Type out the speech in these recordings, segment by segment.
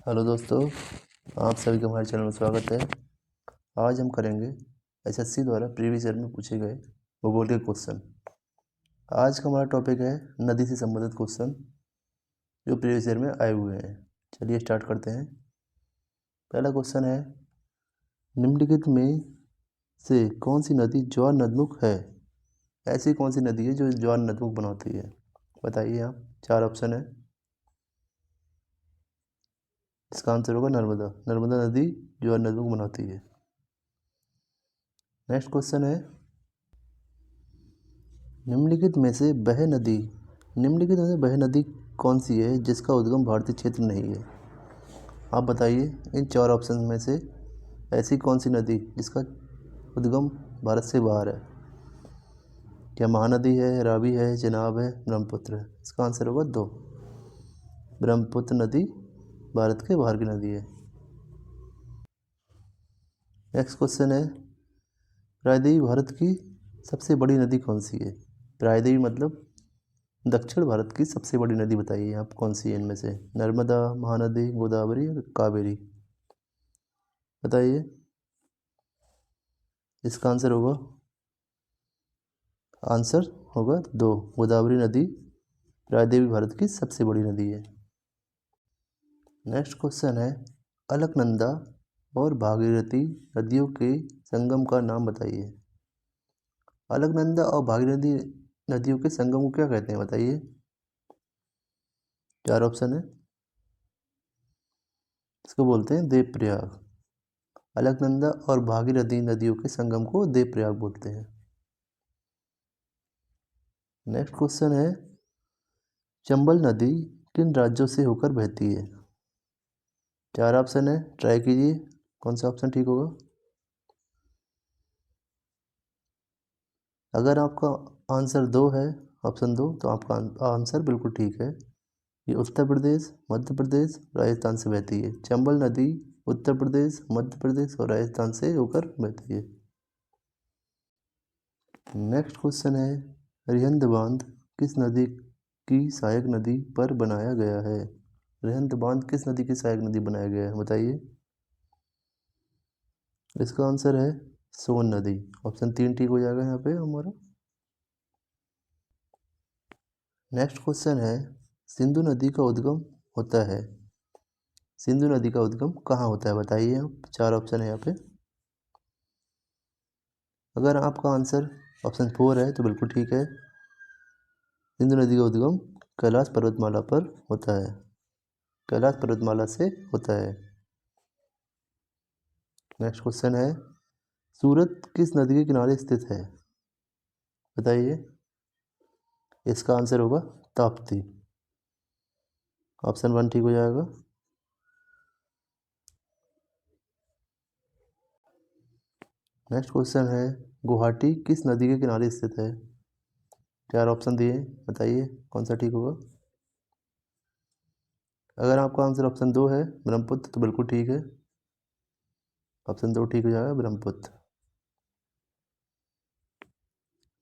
Hello दोस्तों, आप सभी का हमारे चैनल में स्वागत है। आज हम करेंगे एसएससी द्वारा प्रीवियस ईयर में पूछे गए भूगोल के क्वेश्चन। आज का हमारा टॉपिक है नदी से संबंधित क्वेश्चन जो प्रीवियस ईयर में आए हुए हैं। चलिए स्टार्ट करते हैं। पहला क्वेश्चन है, निम्नलिखित में से कौन सी नदी ज्वार नदमुख है? ऐसी कौन सी नदी है जो ज्वार नदमुख बनाती है? बताइए आप। 4 ऑप्शन है। इसका आंसर होगा नर्मदा। नर्मदा नदी ज्वार नदमुख बनाती है। नेक्स्ट क्वेश्चन है, निम्नलिखित में से वह नदी कौन सी है जिसका उद्गम भारतीय क्षेत्र नहीं है? आप बताइए इन 4 ऑप्शन में से ऐसी कौन सी नदी जिसका उद्गम भारत से बाहर है? क्या महानदी है, रावी है, चेनाब है, ब्रह्मपुत्र है? इसका आंसर होगा 2। ब्रह्मपुत्र नदी भारत के बाहर की नदी है। नेक्स्ट क्वेश्चन है, प्रायद्वीप भारत की सबसे बड़ी नदी कौन सी है? प्रायद्वीप मतलब दक्षिण भारत की सबसे बड़ी नदी बताइए आप कौन सी है इनमें से? नर्मदा, महानदी, गोदावरी और कावेरी? बताइए। इसका आंसर होगा 2। गोदावरी नदी प्रायद्वीप भारत की सबसे बड़ी नदी है। नेक्स्ट क्वेश्चन है, अलकनंदा और भागीरथी नदियों के संगम का नाम बताइए। अलकनंदा और भागीरथी नदियों के संगम को क्या कहते हैं? बताइए। 4 ऑप्शन है। इसको बोलते हैं देवप्रयाग। अलकनंदा और भागीरथी नदियों के संगम को देवप्रयाग बोलते हैं। नेक्स्ट क्वेश्चन है, चंबल नदी किन राज्यों से होकर बहती है? 4 ऑप्शन है, ट्राई कीजिए कौन सा ऑप्शन ठीक होगा। अगर आपका आंसर 2 है, ऑप्शन 2, तो आपका आंसर बिल्कुल ठीक है। ये उत्तर प्रदेश, मध्य प्रदेश, राजस्थान से बहती है। चंबल नदी उत्तर प्रदेश, मध्य प्रदेश और राजस्थान से होकर बहती है। नेक्स्ट क्वेश्चन है, रिहंद बांध किस नदी की सहायक नदी पर बनाया गया है? रिहंद बांध किस नदी की सहायक नदी बनाया गया है? बताइए। इसका आंसर है सोन नदी। ऑप्शन 3 ठीक हो जाएगा यहाँ पे हमारा। नेक्स्ट क्वेश्चन है, सिंधु नदी का उद्गम होता है। सिंधु नदी का उद्गम कहाँ होता है? बताइए आप। 4 ऑप्शन है यहाँ पे। अगर आपका आंसर ऑप्शन 4 है तो बिल्कुल ठीक है। सिंधु नदी का उद्गम कैलाश पर्वतमाला पर होता है। कैलाश पर्वतमाला से होता है। नेक्स्ट क्वेश्चन है, सूरत किस नदी के किनारे स्थित है? बताइए। इसका आंसर होगा ताप्ती। ऑप्शन 1 ठीक हो जाएगा। नेक्स्ट क्वेश्चन है, गुवाहाटी किस नदी के किनारे स्थित है? 4 ऑप्शन दिए, बताइए कौन सा ठीक होगा। अगर आपका आंसर ऑप्शन 2 है ब्रह्मपुत्र तो बिल्कुल ठीक है। ऑप्शन 2 ठीक हो जाएगा, ब्रह्मपुत्र।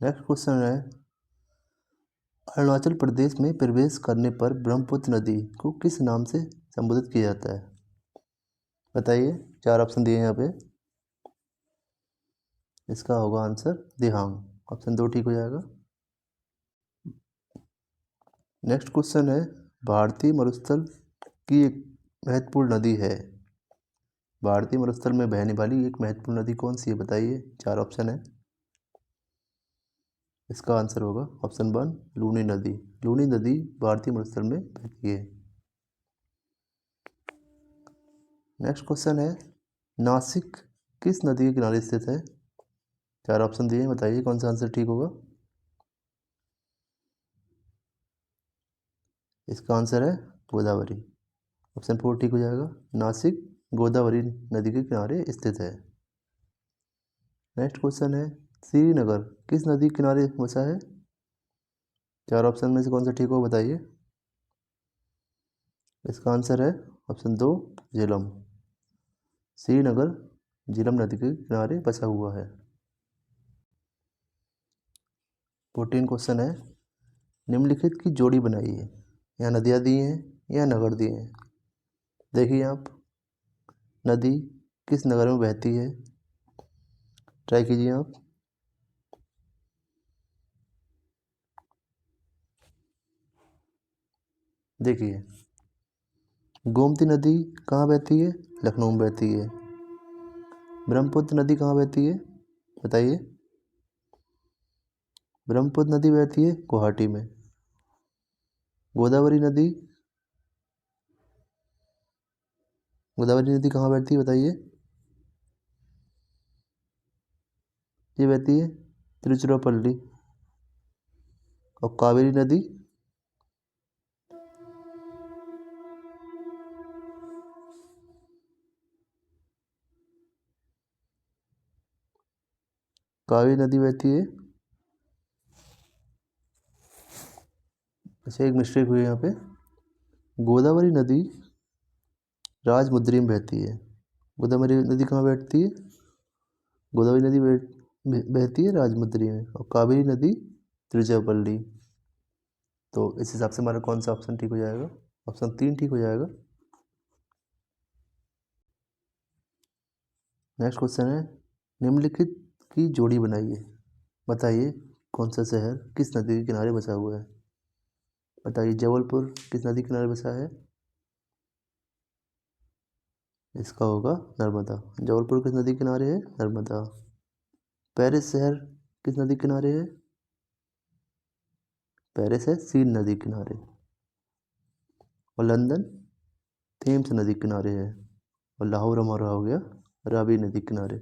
नेक्स्ट क्वेश्चन है, अरुणाचल प्रदेश में प्रवेश करने पर ब्रह्मपुत्र नदी को किस नाम से संबोधित किया जाता है? बताइए। 4 ऑप्शन दिए हैं यहाँ पे। इसका होगा आंसर दिहांग। ऑप्शन 2 ठीक हो जाएगा। नेक्स्ट क्वेश्चन है, भारतीय मरुस्थल की एक महत्वपूर्ण नदी है। भारतीय मरुस्थल में बहने वाली एक महत्वपूर्ण नदी कौन सी है? बताइए। 4 ऑप्शन है। इसका आंसर होगा ऑप्शन 1 लूनी नदी। लूनी नदी भारतीय मरुस्थल में बहती है। नेक्स्ट क्वेश्चन है, नासिक किस नदी के किनारे स्थित है? 4 ऑप्शन दिए हैं, बताइए कौन सा आंसर ठीक होगा। इसका आंसर है गोदावरी। ऑप्शन 4 ठीक हो जाएगा। नासिक गोदावरी नदी के किनारे स्थित है। नेक्स्ट क्वेश्चन है, श्रीनगर किस नदी के किनारे बसा है? 4 ऑप्शन में से कौन सा ठीक होगा बताइए। इसका आंसर है ऑप्शन 2 झेलम। श्रीनगर झेलम नदी के किनारे बसा हुआ है। 14 क्वेश्चन है, निम्नलिखित की जोड़ी बनाइए। यहाँ नदियाँ दी हैं या नगर दिए हैं। देखिए आप, नदी किस नगर में बहती है? ट्राई कीजिए आप। देखिए, गोमती नदी कहाँ बहती है? लखनऊ में बहती है। ब्रह्मपुत्र नदी कहाँ बहती है? बताइए। ब्रह्मपुत्र नदी बहती है गुवाहाटी में। गोदावरी नदी, गोदावरी नदी कहाँ बहती है बताइए? ये बहती है तिरुचिरापल्ली। और कावेरी नदी, कावेरी नदी बहती है। अच्छा, एक मिस्टेक हुई है यहाँ पे। गोदावरी नदी राजमुंद्री में बहती है। गोदावरी नदी कहाँ बैठती है? गोदावरी नदी बहती है राजमुंद्री में, और कावेरी नदी तिरुचिरापल्ली। तो इस हिसाब से हमारा कौन सा ऑप्शन ठीक हो जाएगा? ऑप्शन 3 ठीक हो जाएगा। नेक्स्ट क्वेश्चन है, निम्नलिखित की जोड़ी बनाइए। बताइए कौन सा शहर किस नदी के किनारे बसा हुआ है? बताइए, जबलपुर किस नदी के किनारे बसा है? इसका होगा नर्मदा। जबलपुर किस नदी के किनारे है? नर्मदा। पेरिस शहर किस नदी के किनारे है? पेरिस है सीन नदी के किनारे। और लंदन थेम्स नदी के किनारे है। और लाहौर हमारा हो गया रावी नदी के किनारे।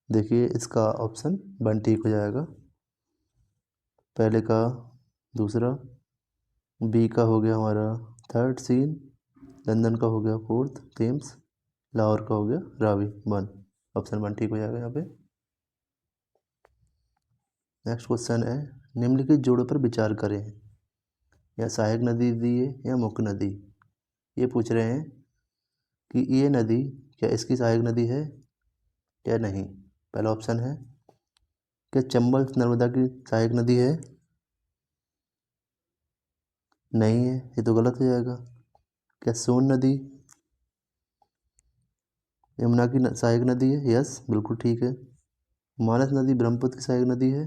देखिए, इसका ऑप्शन 1 ठीक हो जाएगा। पहले का दूसरा, बी का हो गया हमारा थर्ड सीन, लंदन का हो गया फोर्थ थेम्स, लाहौर का हो गया रावी 1। ऑप्शन 1 ठीक हो जाएगा यहाँ पे। नेक्स्ट क्वेश्चन है, निम्नलिखित जोड़ों पर विचार करें। या सहायक नदी दी है या मुख्य नदी। ये पूछ रहे हैं कि ये नदी क्या इसकी सहायक नदी है या नहीं। पहला ऑप्शन है, क्या चंबल नर्मदा की सहायक नदी है? नहीं है, ये तो गलत हो जाएगा। क्या सोन नदी यमुना की सहायक नदी है? यस, बिल्कुल ठीक है। मानस नदी ब्रह्मपुत्र की सहायक नदी है?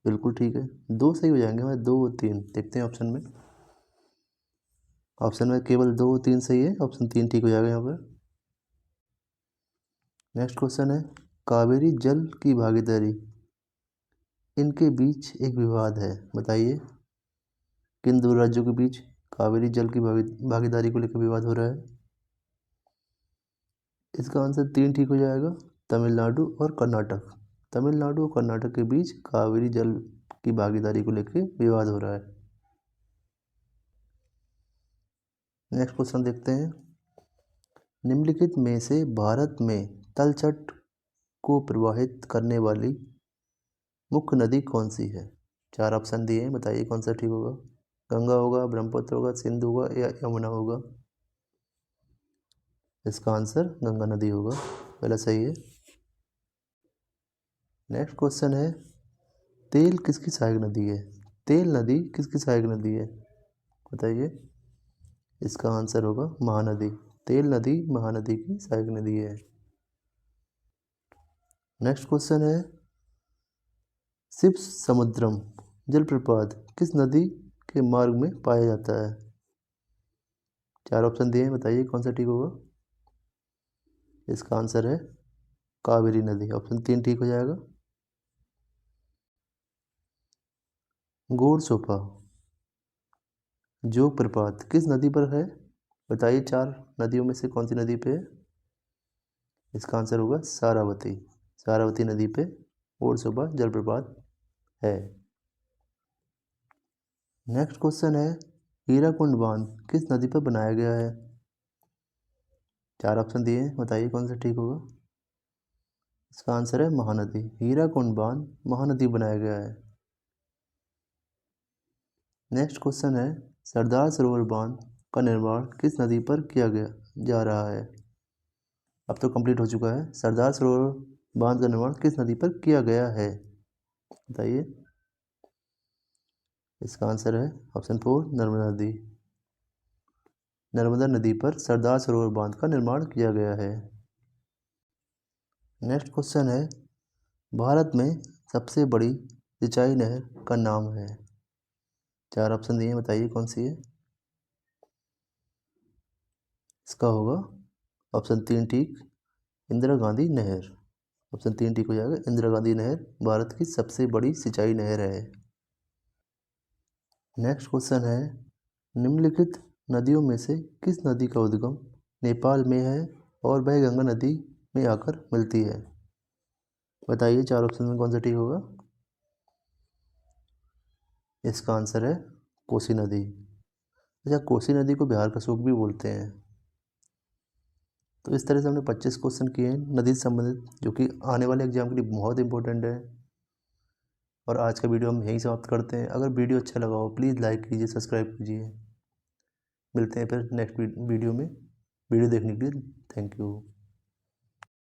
बिल्कुल ठीक है। 2 सही हो जाएंगे हमारे, 2 और 3। देखते हैं ऑप्शन में। ऑप्शन में केवल 2 और 3 सही है, ऑप्शन 3 ठीक हो जाएगा यहाँ पर। नेक्स्ट क्वेश्चन है, कावेरी जल की भागीदारी, इनके बीच एक विवाद है। बताइए किन दो राज्यों के बीच कावेरी जल की भागीदारी को लेकर विवाद हो रहा है? इसका आंसर 3 ठीक हो जाएगा, तमिलनाडु और कर्नाटक। तमिलनाडु और कर्नाटक के बीच कावेरी जल की भागीदारी को लेकर विवाद हो रहा है। नेक्स्ट क्वेश्चन देखते हैं, निम्नलिखित में से भारत में तलछट को प्रवाहित करने वाली मुख्य नदी कौन सी है? 4 ऑप्शन दिए हैं, बताइए कौन सा ठीक होगा। गंगा होगा, ब्रह्मपुत्र होगा, सिंधु होगा या यमुना होगा? इसका आंसर गंगा नदी होगा, पहला सही है। नेक्स्ट क्वेश्चन है, तेल किसकी सहायक नदी है? तेल नदी किसकी सहायक नदी है? बताइए। इसका आंसर होगा महानदी। तेल नदी महानदी की सहायक नदी है। नेक्स्ट क्वेश्चन है, शिव समुद्रम जलप्रपात किस नदी के मार्ग में पाया जाता है? 4 ऑप्शन दिए हैं, बताइए कौन सा ठीक होगा। इसका आंसर है कावेरी नदी, ऑप्शन 3 ठीक हो जाएगा। गोरसोपा जोग प्रपात किस नदी पर है? बताइए 4 नदियों में से कौन सी नदी पे है? इसका आंसर होगा सारावती। सारावती नदी पे गोरसोपा जलप्रपात है। नेक्स्ट क्वेश्चन है, हीराकुंड बांध किस नदी पर बनाया गया है? 4 ऑप्शन दिए हैं, बताइए कौन सा ठीक होगा। इसका आंसर है महानदी। हीराकुंड बांध महानदी बनाया गया है। नेक्स्ट क्वेश्चन है, सरदार सरोवर बांध का निर्माण किस नदी पर किया गया जा रहा है? अब तो कंप्लीट हो चुका है। सरदार सरोवर बांध का निर्माण किस नदी पर किया गया है? बताइए। इसका आंसर है ऑप्शन 4 नर्मदा नदी। नर्मदा नदी पर सरदार सरोवर बांध का निर्माण किया गया है। नेक्स्ट क्वेश्चन है, भारत में सबसे बड़ी सिंचाई नहर का नाम है। 4 ऑप्शन दिए, बताइए कौन सी है। इसका होगा ऑप्शन 3 ठीक, इंदिरा गांधी नहर। ऑप्शन 3 ठीक हो जाएगा, इंदिरा गांधी नहर भारत की सबसे बड़ी सिंचाई नहर है। नेक्स्ट क्वेश्चन है, निम्नलिखित नदियों में से किस नदी का उद्गम नेपाल में है और वह गंगा नदी में आकर मिलती है। बताइए 4 ऑप्शन में कौन सा ठीक होगा। इसका आंसर है कोसी नदी। अच्छा, कोसी नदी को बिहार का सूख भी बोलते हैं। तो इस तरह से हमने 25 क्वेश्चन किए हैं नदी से संबंधित, जो कि आने वाले एग्जाम के लिए बहुत इंपॉर्टेंट है। और आज का वीडियो हम यहीं समाप्त करते हैं। अगर वीडियो अच्छा लगा हो प्लीज़ लाइक कीजिए, सब्सक्राइब कीजिए। मिलते हैं फिर नेक्स्ट वीडियो में। वीडियो देखने के लिए थैंक यू।